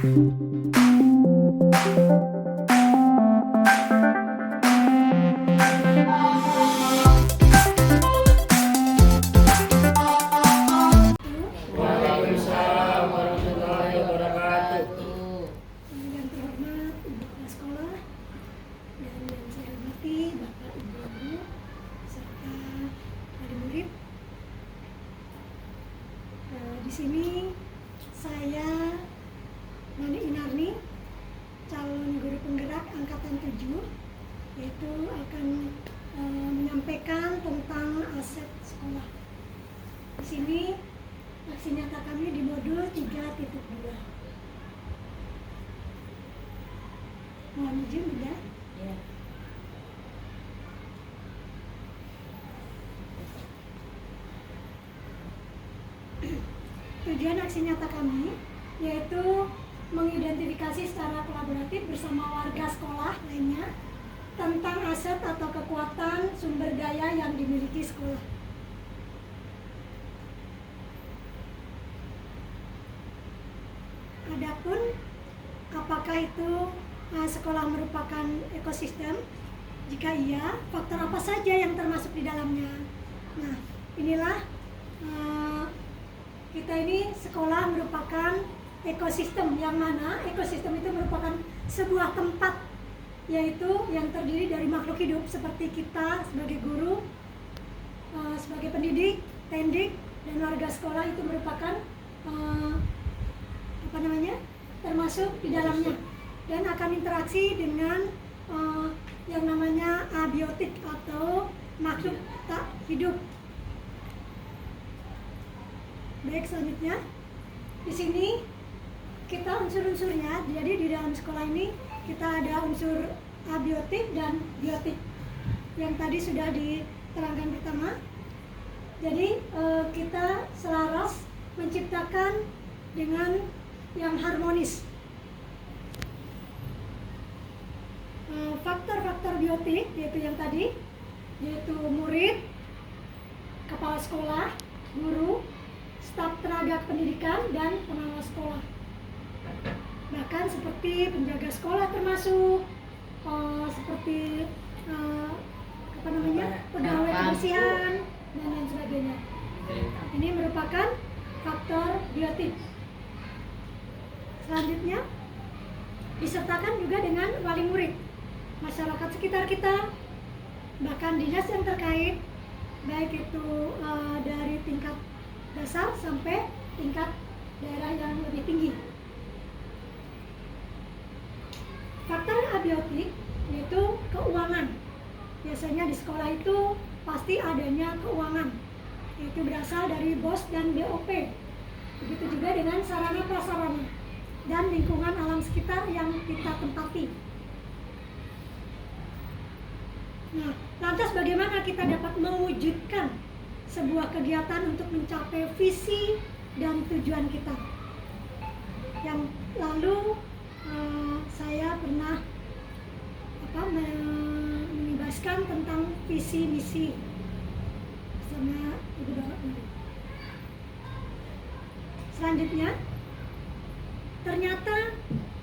Waalaikumsalam warahmatullahi wabarakatuh. Yang terhormat Ibu Kepala Sekolah dan yang saya hormati Bapak Ibu Guru serta adik murid. Di sini saya Nani Inarni, calon guru penggerak angkatan 7, yaitu akan menyampaikan tentang aset sekolah. Di sini aksi nyata kami di modul 3.2. Mohon izin ya. Tujuan aksi nyata kami yaitu mengidentifikasi secara kolaboratif bersama warga sekolah lainnya tentang aset atau kekuatan sumber daya yang dimiliki sekolah. Adapun apakah itu sekolah merupakan ekosistem? Jika iya, faktor apa saja yang termasuk di dalamnya? Nah, inilah kita ini sekolah merupakan ekosistem, yang mana ekosistem itu merupakan sebuah tempat, yaitu yang terdiri dari makhluk hidup seperti kita sebagai guru, sebagai pendidik, tendik, dan warga sekolah itu merupakan termasuk di dalamnya dan akan interaksi dengan yang namanya abiotik atau makhluk tak hidup. Baik, selanjutnya di sini kita unsur-unsurnya. Jadi di dalam sekolah ini kita ada unsur abiotik dan biotik yang tadi sudah diterangkan pertama. Jadi kita selaras menciptakan dengan yang harmonis. Faktor-faktor biotik yaitu yang tadi, yaitu murid, kepala sekolah, guru, staf tenaga pendidikan, dan pengawas sekolah. Bahkan seperti penjaga sekolah termasuk seperti pegawai kebersihan dan lain sebagainya. Ini merupakan faktor biotik. Selanjutnya disertakan juga dengan wali murid, masyarakat sekitar kita, bahkan dinas yang terkait, baik itu dari tingkat dasar sampai tingkat daerah yang lebih tinggi. Faktor abiotik yaitu keuangan. Biasanya di sekolah itu pasti adanya keuangan, yaitu berasal dari BOS dan BOP. Begitu juga dengan sarana prasarana dan lingkungan alam sekitar yang kita tempati. Nah, lantas bagaimana kita dapat mewujudkan sebuah kegiatan untuk mencapai visi dan tujuan kita? Yang lalu saya pernah menibaskan tentang visi misi bersama Ibu Bapak Guru. Selanjutnya, ternyata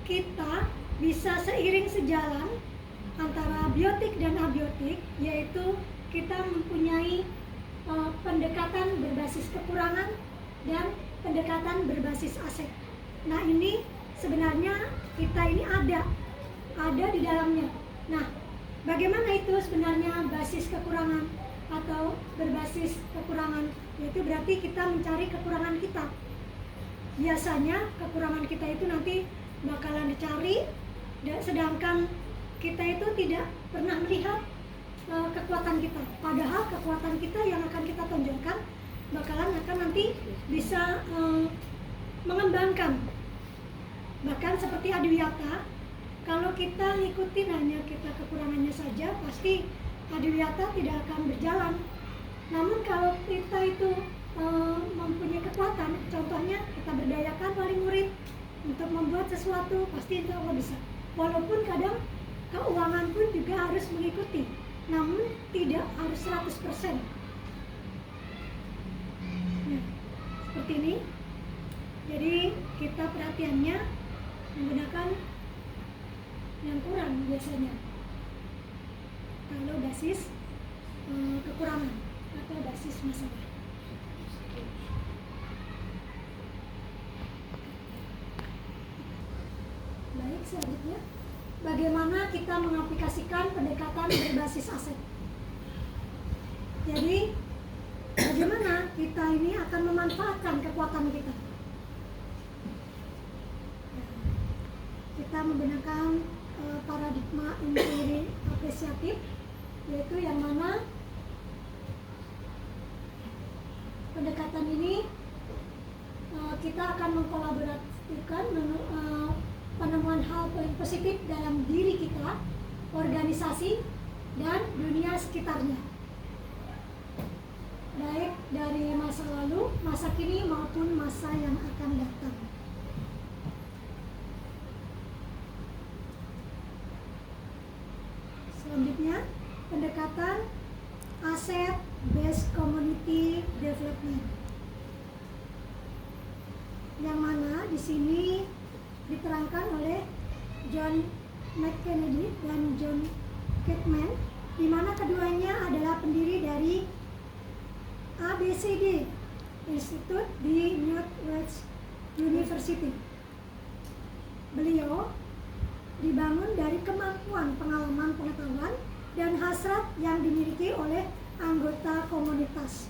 kita bisa seiring sejalan antara biotik dan abiotik, yaitu kita mempunyai pendekatan berbasis kekurangan dan pendekatan berbasis aset. Nah, ini sebenarnya kita ini ada di dalamnya. Nah, bagaimana itu sebenarnya basis kekurangan atau berbasis kekurangan? Yaitu berarti kita mencari kekurangan kita. Biasanya kekurangan kita itu nanti bakalan dicari, sedangkan kita itu tidak pernah melihat kekuatan kita. Padahal kekuatan kita yang akan kita tonjolkan bakalan akan nanti bisa mengembangkan. Bahkan seperti adiwiyata, kalau kita ngikutin hanya kita kekurangannya saja, pasti adiwiyata tidak akan berjalan. Namun kalau kita itu mempunyai kekuatan, contohnya kita berdayakan wali murid untuk membuat sesuatu, pasti insya Allah bisa. Walaupun kadang keuangan pun juga harus mengikuti, namun tidak harus 100%. Nah, seperti ini. Jadi kita perhatiannya menggunakan yang kurang biasanya kalau basis kekurangan atau basis masalah. Baik, selanjutnya bagaimana kita mengaplikasikan pendekatan berbasis aset. Jadi bagaimana kita ini akan memanfaatkan kekuatan kita. Kita menggunakan paradigma inquiry apresiatif, yaitu yang mana pendekatan ini kita akan mengkolaborasikan penemuan hal positif dalam diri kita, organisasi, dan dunia sekitarnya, baik dari masa lalu, masa kini, maupun masa yang akan datang. Selanjutnya, pendekatan Asset Based Community Development, yang mana di sini diterangkan oleh John McKennedy dan John Kaufman, di mana keduanya adalah pendiri dari ABCD Institute di Northwest University. Beliau dibangun dari kemampuan pengalaman pengetahuan dan hasrat yang dimiliki oleh anggota komunitas.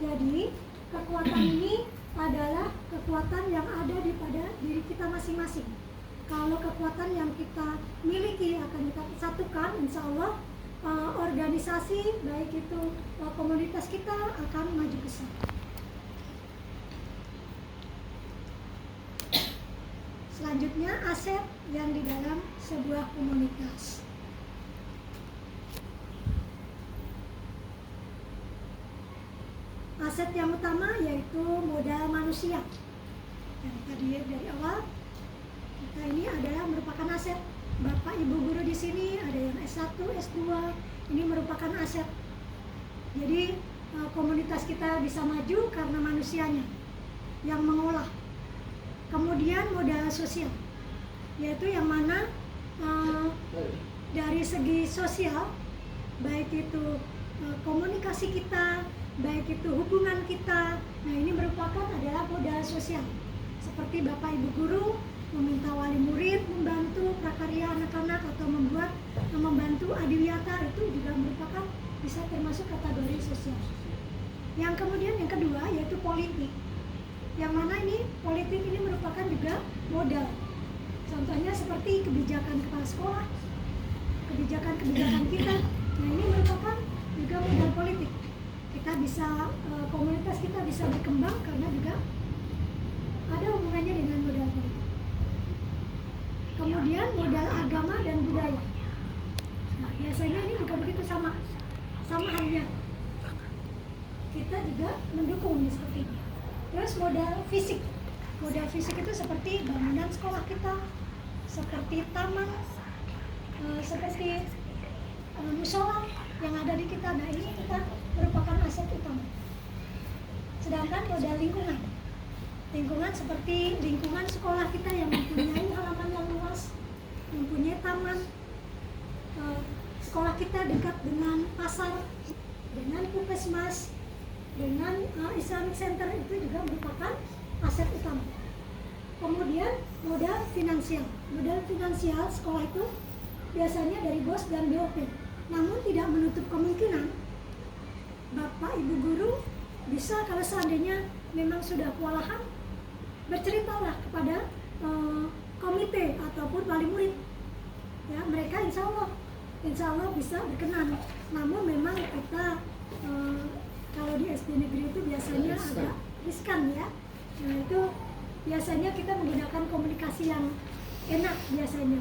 Jadi, kekuatan ini adalah kekuatan yang ada pada diri kita masing-masing. Kalau kekuatan yang kita miliki akan kita satukan, insya Allah organisasi, baik itu komunitas kita akan maju besar. Selanjutnya, aset yang di dalam sebuah komunitas. Aset yang utama yaitu modal manusia. Yang tadi dari awal, kita ini adalah merupakan aset. Bapak Ibu guru di sini ada yang S1, S2, ini merupakan aset. Jadi komunitas kita bisa maju karena manusianya yang mengolah. Kemudian modal sosial, yaitu yang mana dari segi sosial, baik itu komunikasi kita, baik itu hubungan kita, nah ini merupakan adalah modal sosial. Seperti Bapak Ibu guru meminta wali murid membantu prakarya anak-anak atau membantu adiwiyata, itu juga merupakan bisa termasuk kategori sosial. Yang kemudian yang kedua yaitu politik, yang mana ini politik ini merupakan juga modal. Contohnya seperti kebijakan kepala sekolah, kebijakan kita, nah ini merupakan juga modal politik. Kita bisa, komunitas kita bisa berkembang karena juga ada hubungannya dengan modal politik. Kemudian modal agama dan budaya. Nah, biasanya ini juga begitu sama halnya. Kita juga mendukung seperti ini. Terus modal fisik. Modal fisik itu seperti bangunan sekolah kita, seperti taman, seperti musola yang ada di kita. Nah, ini kita merupakan aset utama. Sedangkan modal lingkungan. Lingkungan seperti lingkungan sekolah kita yang mempunyai halaman yang luas, mempunyai taman, sekolah kita dekat dengan pasar, dengan puskesmas, dengan Islamic Center, itu juga merupakan aset utama. Kemudian modal finansial. Modal finansial sekolah itu biasanya dari BOS dan BOP. Namun tidak menutup kemungkinan Bapak Ibu guru bisa, kalau seandainya memang sudah kewalahan, berceritalah kepada komite ataupun wali murid. Ya, mereka insya Allah bisa berkenan. Namun memang kita kalau di SD negeri itu biasanya agak riskan ya. Nah, itu biasanya kita menggunakan komunikasi yang enak biasanya.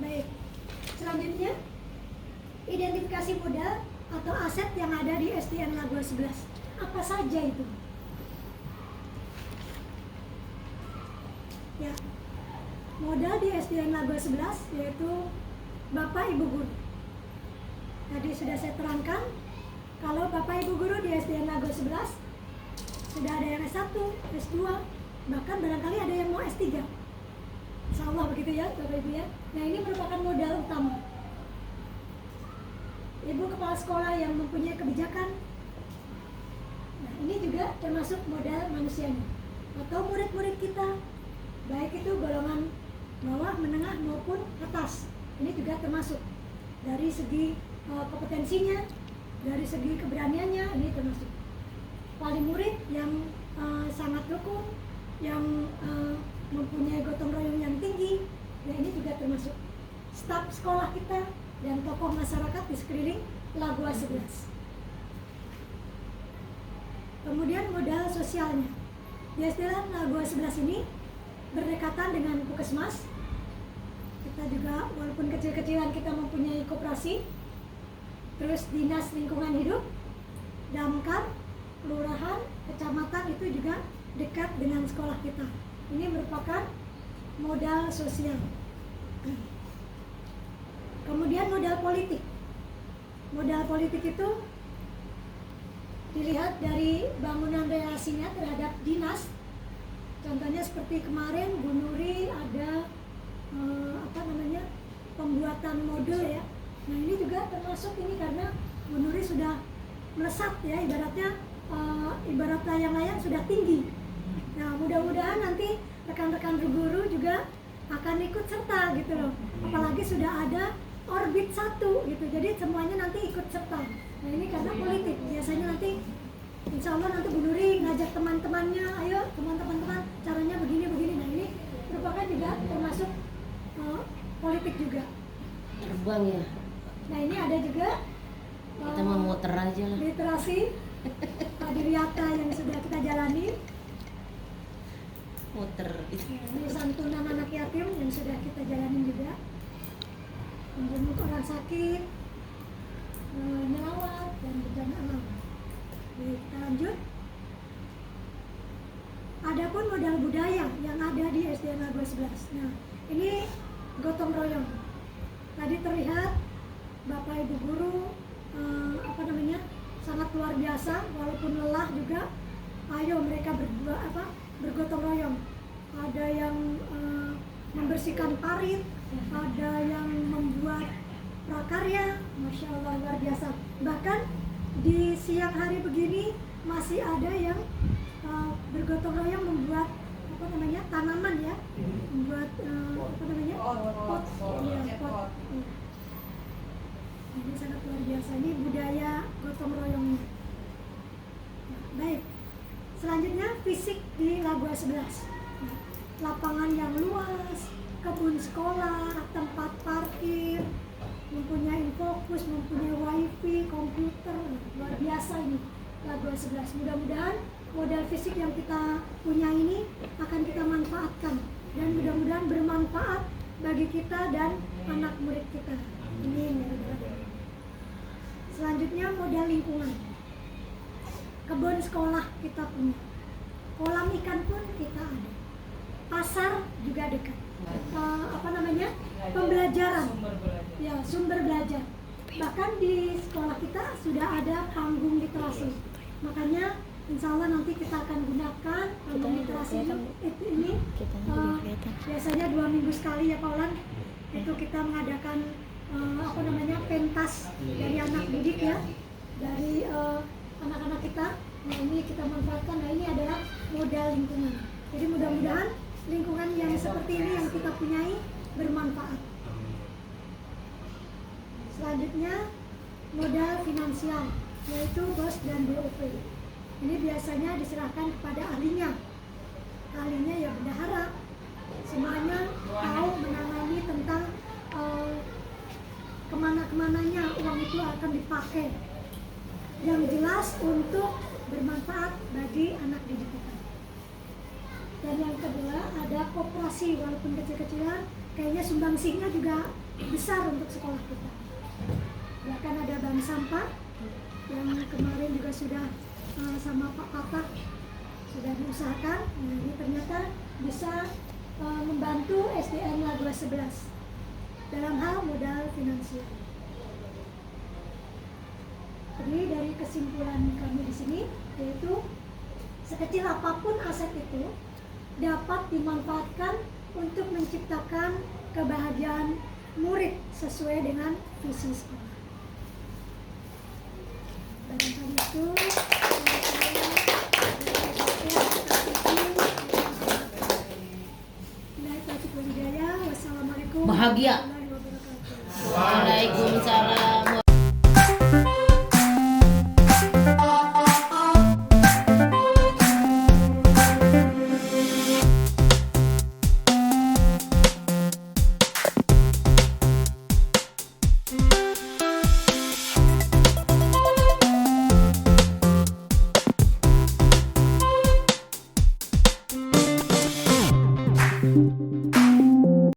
Baik, selanjutnya identifikasi modal atau aset yang ada di SDN Lagoa 11. Apa saja itu? Ya, modal di SDN Lagoa 11 yaitu Bapak Ibu guru. tadi sudah saya terangkan, kalau Bapak Ibu guru di SDN Lago 11 sudah ada yang S1, S2, bahkan barangkali ada yang mau S3. Insya Allah begitu ya Bapak Ibu ya. Nah, ini merupakan modal utama. Ibu kepala sekolah yang mempunyai kebijakan, nah ini juga termasuk modal manusianya. Atau murid-murid kita, baik itu golongan bawah, menengah maupun atas, ini juga termasuk. Dari segi kompetensinya, dari segi keberaniannya, ini termasuk. Wali murid yang sangat rukun, yang mempunyai gotong royong yang tinggi, ya ini juga termasuk. Staf sekolah kita dan tokoh masyarakat di sekeliling Lagoa 11. Kemudian modal sosialnya. Di SDN Lagoa 11 ini berdekatan dengan Puskesmas. Kita juga walaupun kecil-kecilan kita mempunyai koperasi, terus dinas lingkungan hidup, damkar, kelurahan, kecamatan itu juga dekat dengan sekolah kita. Ini merupakan modal sosial. Kemudian modal politik. Modal politik itu dilihat dari bangunan relasinya terhadap dinas. Contohnya seperti kemarin Bu Nuri ada pembuatan model ya. Nah, ini juga termasuk ini karena Bu Nuri sudah melesat ya, ibaratnya ibaratnya yang lain sudah tinggi. Nah, mudah-mudahan nanti rekan-rekan guru juga akan ikut serta gitu loh. Apalagi sudah ada orbit 1 gitu, jadi semuanya nanti ikut serta. Nah, ini karena politik, biasanya nanti insya Allah nanti Bu Nuri ngajak teman-temannya, ayo teman-teman caranya begini. Nah, ini merupakan juga termasuk politik juga. Terbang ya. Nah, ini ada juga Kita mau muter aja lah. literasi Hadiriata yang sudah kita jalani. Muter. Ini santunan anak yatim yang sudah kita jalani juga. Menjenguk orang sakit, merawat dan bencana alam. Baik, kita lanjut. Adapun modal budaya yang ada di SDN Lago 11. Nah, ini gotong royong. Tadi terlihat Bapak Ibu guru sangat luar biasa, walaupun lelah juga. Ayo mereka bergotong royong. Ada yang membersihkan parit, ada yang membuat prakarya, Masya Allah luar biasa. Bahkan di siang hari begini masih ada yang bergotong royong membuat tanaman ya, membuat pot. Ini sangat luar biasa. Ini budaya gotong royongnya. Baik, selanjutnya fisik di Lagoa 11. Lapangan yang luas, kebun sekolah, tempat parkir, mempunyai fokus, mempunyai wifi, komputer, luar biasa ini Lagoa 11. Mudah-mudahan modal fisik yang kita punya ini akan kita manfaatkan dan mudah-mudahan bermanfaat bagi kita dan anak murid kita. Ini mudah-mudahan. Selanjutnya modal lingkungan. Kebun sekolah kita punya, kolam ikan pun kita ada, pasar juga dekat. Pembelajaran, ya sumber belajar. Bahkan di sekolah kita sudah ada panggung literasi. Makanya insya Allah nanti kita akan gunakan panggung literasi ini. Biasanya 2 minggu sekali ya Pak Olan. Itu kita mengadakan pentas dari anak didik ya, dari anak-anak kita. Nah, ini kita manfaatkan. Nah, ini adalah modal lingkungan. Jadi mudah-mudahan lingkungan yang seperti ini yang kita punyai bermanfaat. Selanjutnya modal finansial, yaitu BOS dan BOP. Ini biasanya diserahkan kepada ahlinya. Ahlinya ya bendahara. Semuanya tahu menangani tentang kemana-kemananya uang itu akan dipakai. Yang jelas untuk bermanfaat bagi anak didik kita. Dan yang kedua ada koperasi, walaupun kecil-kecilan, kayaknya sumbangsihnya juga besar untuk sekolah kita. Bahkan ada bank sampah yang kemarin juga sudah sama Pak Patah sudah diusahakan. Nah, ini ternyata bisa membantu SDN Lagoa 11 dalam hal modal finansial. kesimpulan kami di sini, yaitu sekecil apapun aset itu dapat dimanfaatkan untuk menciptakan kebahagiaan murid sesuai dengan visi sekolah. Barangkali itu wassalamualaikum Bahagia. warahmatullahi wabarakatuh. Waalaikumsalam. Thank you.